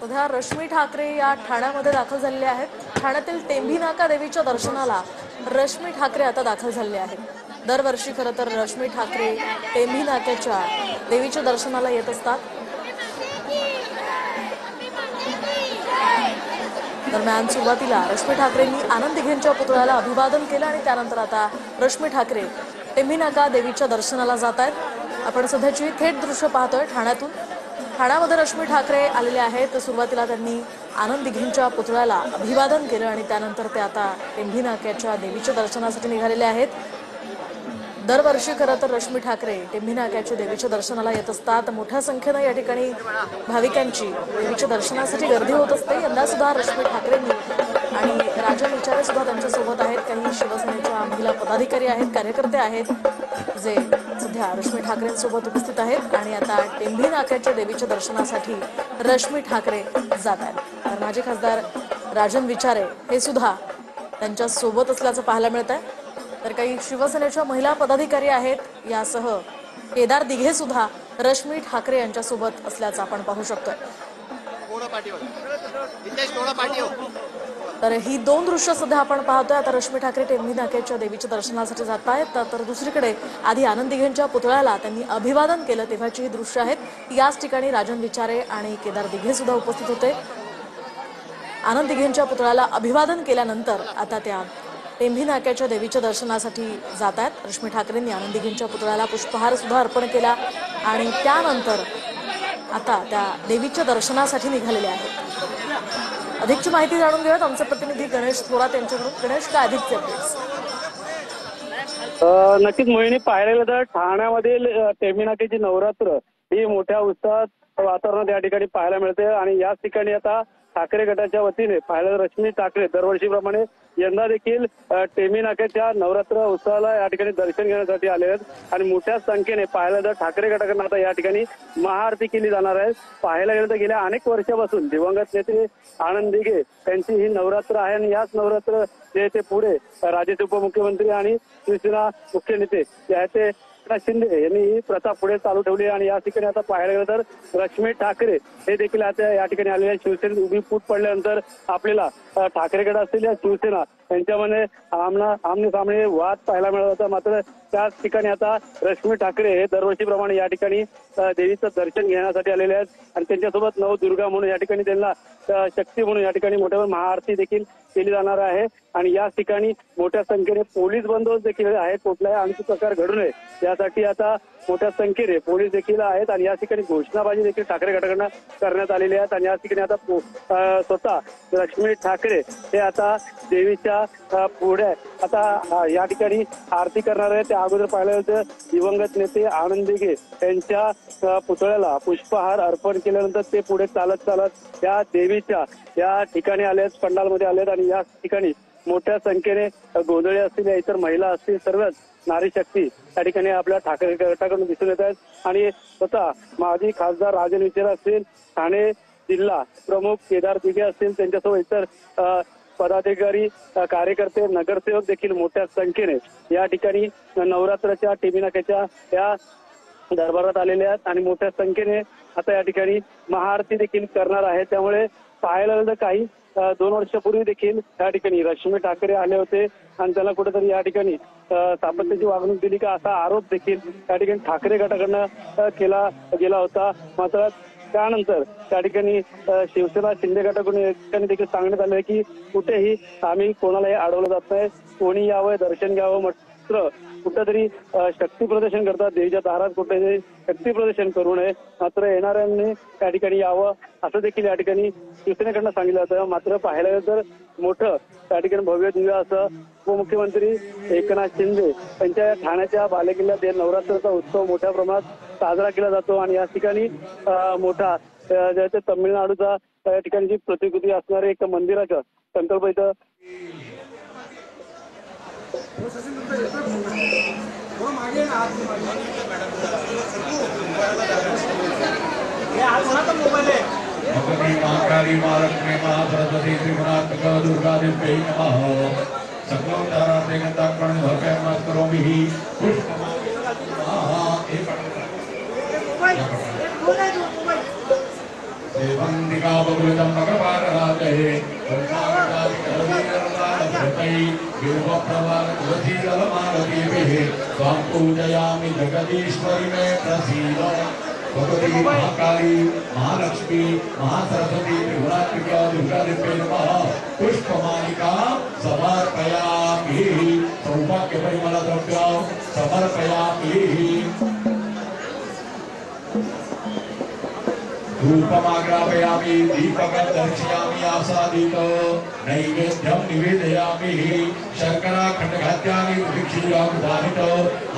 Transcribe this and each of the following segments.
उद्या रश्मी ठाकरे या ठाण्यामध्ये दाखल झालेले आहेत। ठाण्यातील टेंभी नाका देवीच्या दर्शनाला रश्मी ठाकरे आता दाखल झाले आहेत। दरवर्षी खरं तर रश्मी ठाकरे टेंभी नाक्याच्या देवीच्या दर्शनाला येत असतात। दरम्यान सुरुवातीला रश्मी ठाकरेंनी आनंद दिघेंच्या पुतळ्याला अभिवादन केलं आणि त्यानंतर आता रश्मी ठाकरे टेंभी नाका देवीच्या दर्शनाला जात आहेत। आपण सध्याची थेट दृश्य पाहतोय ठाण्यातून। ठाण्यामध्ये रश्मी ठाकरे आलेले आहेत। सुरुवातीला त्यांनी आनंद दिघेंच्या पुतळ्याला अभिवादन केलं आणि त्यानंतर ते आता टेंभी नाक्याच्या देवीच्या दर्शनासाठी निघालेले आहेत। दरवर्षी खरं तर रश्मी ठाकरे टेंभी नाक्याच्या देवीच्या दर्शनाला येत असतात। मोठ्या संख्येनं या ठिकाणी भाविकांची देवीच्या दर्शनासाठी गर्दी होत असते। यंदा सुद्धा रश्मी ठाकरेंनी आणि राजन विचारे सुद्धा त्यांच्यासोबत आहेत। काही शिवसेनेच्या महिला पदाधिकारी आहेत, कार्यकर्ते आहेत जे सध्या रश्मी ठाकरेंसोबत उपस्थित आहेत आणि आता टेंभी नाक्याच्या देवीच्या दर्शनासाठी रश्मी ठाकरे जात आहेत। तर माजी खासदार राजन विचारे हे सुद्धा त्यांच्या सोबत असल्याचं पाहायला मिळत आहे। तर काही शिवसेनेच्या महिला पदाधिकारी आहेत, यासह केदार दिघे सुद्धा रश्मी ठाकरे यांच्यासोबत असल्याचं आपण पाहू शकतोय। तर ही दोन दृश्य सध्या आपण पाहतोय। आता रश्मी ठाकरे टेंभी नाक्याच्या देवीच्या दर्शनासाठी जात आहेत, तर दुसरीकडे आधी आनंद दिघेंच्या पुतळ्याला त्यांनी अभिवादन केलं तेव्हाची ही दृश्य आहेत। याच ठिकाणी राजन विचारे आणि केदार दिघे सुद्धा उपस्थित होते। आनंद दिघेंच्या पुतळ्याला अभिवादन केल्यानंतर आता त्या टेंभी नाक्याच्या देवीच्या दर्शनासाठी जात आहेत। रश्मी ठाकरेंनी आनंद दिघेंच्या पुतळ्याला पुष्पहार सुद्धा अर्पण केला आणि त्यानंतर आता त्या देवीच्या दर्शनासाठी निघालेले आहेत। अधिकची माहिती जाणून घेऊयात आमचे प्रतिनिधी गणेश थोरात यांच्याकडून। गणेश, काय अधिकचे अपडेट्स? नक्कीच मोहिनी, पाहायला गेलं तर ठाण्यामधील टेंभी नाक्याची नवरात्र ही मोठ्या उत्साहात वातावरणात या ठिकाणी पाहायला मिळते आणि याच ठिकाणी आता ठाकरे गटाच्या वतीने पाहायला रश्मी ठाकरे दरवर्षीप्रमाणे यंदा देखील टेंभी नाक्याच्या नवरात्र उत्सवाला या ठिकाणी दर्शन घेण्यासाठी आले आहेत आणि मोठ्या संख्येने पाहायला तर ठाकरे गटाकडून आता या ठिकाणी महाआरती केली जाणार आहे। पाहायला गेलं तर गेल्या अनेक वर्षापासून दिवंगत नेते आनंद दिघे यांची ही नवरात्र आहे आणि याच नवरात्र जे ते पुढे राज्याचे उपमुख्यमंत्री आणि शिवसेना मुख्य नेते ते शिंदे यांनी ही प्रथा पुढे चालू ठेवली आणि या ठिकाणी आता पाहायला गेलं तर रश्मी ठाकरे हे देखील आता या ठिकाणी आलेल्या शिवसेनेत उभी फूट पडल्यानंतर आपल्याला ठाकरे गट असतील या शिवसेना यांच्यामध्ये आमने सामने वाद पाहायला मिळत होता। मात्र त्याच ठिकाणी आता रश्मी ठाकरे हे दरवर्षीप्रमाणे या ठिकाणी देवीचं दर्शन घेण्यासाठी आलेले आहेत आणि त्यांच्यासोबत नवदुर्गा म्हणून या ठिकाणी त्यांना शक्ती म्हणून या ठिकाणी मोठ्या महाआरती देखील केली जाणार आहे आणि या ठिकाणी मोठ्या संख्येने पोलीस बंदोबस्त देखील आहे। कुठलाही आणखी प्रकार घडू नये यासाठी आता मोठ्या संख्येने पोलीस देखील आहेत आणि या ठिकाणी घोषणाबाजी देखील ठाकरे गटाकडून करण्यात आलेली आहे आणि या ठिकाणी आता स्वतः रश्मी ठाकरे हे आता देवीच्या पुढे आता या ठिकाणी आरती करणार आहे। त्या अगोदर पाहिलं होतं दिवंगत नेते आनंद दिघे यांच्या पुतळ्याला पुष्पहार अर्पण केल्यानंतर ते पुढे चालत या देवीच्या या ठिकाणी आलेत, पंडालमध्ये आलेत आणि या ठिकाणी मोठ्या संख्येने गोंधळी असतील या इतर महिला असतील सर्वच नारी शक्ती त्या ठिकाणी आपल्या ठाकरे गटाकडून दिसून येत आहेत आणि स्वतः माजी खासदार राजन विचारे असतील, ठाणे जिल्हा प्रमुख केदार दिघे असतील, त्यांच्यासोबत इतर पदाधिकारी कार्यकर्ते नगरसेवक देखील मोठ्या संख्येने या ठिकाणी नवरात्राच्या टेंभी नाक्याच्या या दरबारात आलेले आहेत आणि मोठ्या संख्येने आता या ठिकाणी महाआरती देखील करणार आहे। त्यामुळे पाहायला गेलं तर काही 2 वर्षापूर्वी देखील या ठिकाणी रश्मी ठाकरे आले होते आणि त्याला कुठेतरी या ठिकाणी सातत्याची वागणूक दिली का असा आरोप देखील या ठिकाणी ठाकरे गटाकडनं केला गेला होता। मात्र त्यानंतर त्या ठिकाणी शिवसेना शिंदे गटाकडून देखील सांगण्यात आलं की कुठेही आम्ही कोणालाही अडवलं जात नाही, कोणी यावं दर्शन घ्यावं, मात्र कुठेतरी शक्ती प्रदर्शन करतात देवीच्या दारात कुठेतरी शक्ती प्रदर्शन करू नये, मात्र येणाऱ्यांनी त्या ठिकाणी यावं असं देखील या ठिकाणी शिवसेनेकडनं सांगितलं होतं। मात्र पाहायला गेलं तर मोठं त्या ठिकाणी भव्य दिव्य असं उपमुख्यमंत्री एकनाथ शिंदे यांच्या ठाण्याच्या बालेकिल्ल्यात नवरात्राचा उत्सव मोठ्या प्रमाणात साजरा केला जातो आणि या ठिकाणी मोठा तमिळनाडूचा या ठिकाणी जी प्रतिकृती असणारे एक मंदिराचा संकल्प इथं देवंदिका बबुलतं मकरपाटराजये कर्णाटकादिकरवीररतालभृतै विल्वप्रवाल तुलसीदलमालतीभिः त्वां पूजयामि जगदीश्वरि मे प्रसीद भगवती महाकाली महालक्ष्मी महासरस्वती त्रिपुरात्मिका दुर्गादेव्यै नमः पुष्पमालिका समर्पयामि सौभाग्यपरिमलद्रव्यं समर्पयामि धूपमाग्रापयामि दीपकं दर्शयामि आसादितो नैवेद्यं निवेदयामि शर्कराखण्डखाद्यानि प्रदक्षिणावधानितो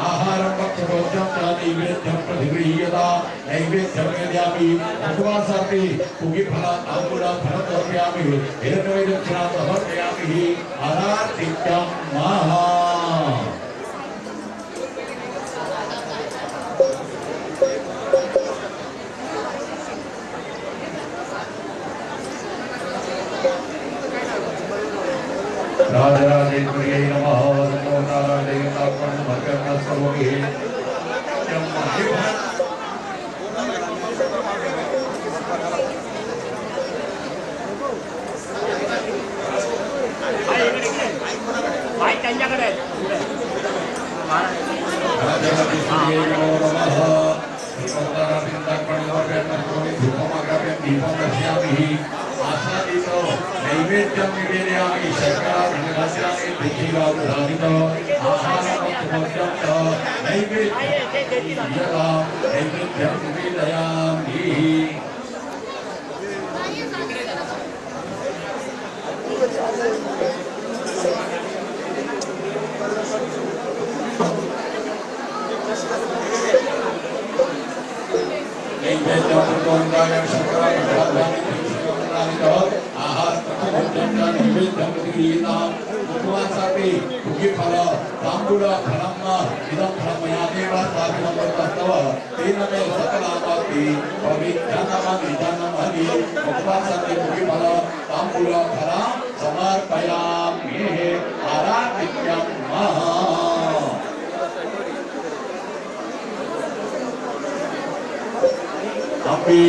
आहारं भक्षभोज्यं च नैवेद्यं प्रतिगृह्यता नैवेद्यं निवेदयामि उपवासापि पूगीफलं ताम्बूलं फलं समर्पयामि हिरण्यवैदक्षिणां समर्पयामि आराधिक्यं महा राजराजेश्वर्यै नमः नमो नारायणात्मनमर्पणमर्पणस्वरूपे त्यांच्याकडे राजराजेश्वर्यै नमो नमः दीपं दर्शयामि आसादितो नैवेद्यं निवेदयामि शर्कराखण्डखाद्यानि प्रदक्षिणावधानितो आहारं भक्षभोज्यं च नैवेद्यं निवेदयामि उपवासापि पूगीफलं ताम्बूलं फलं इदं फलं मया देव स्थापितं तेन मे सकलामापि पवित्रमनिधनमनि उपवासापि पूगीफलं ताम्बूलं फलं समर्पयामि आराधिक्यं महा अम्बे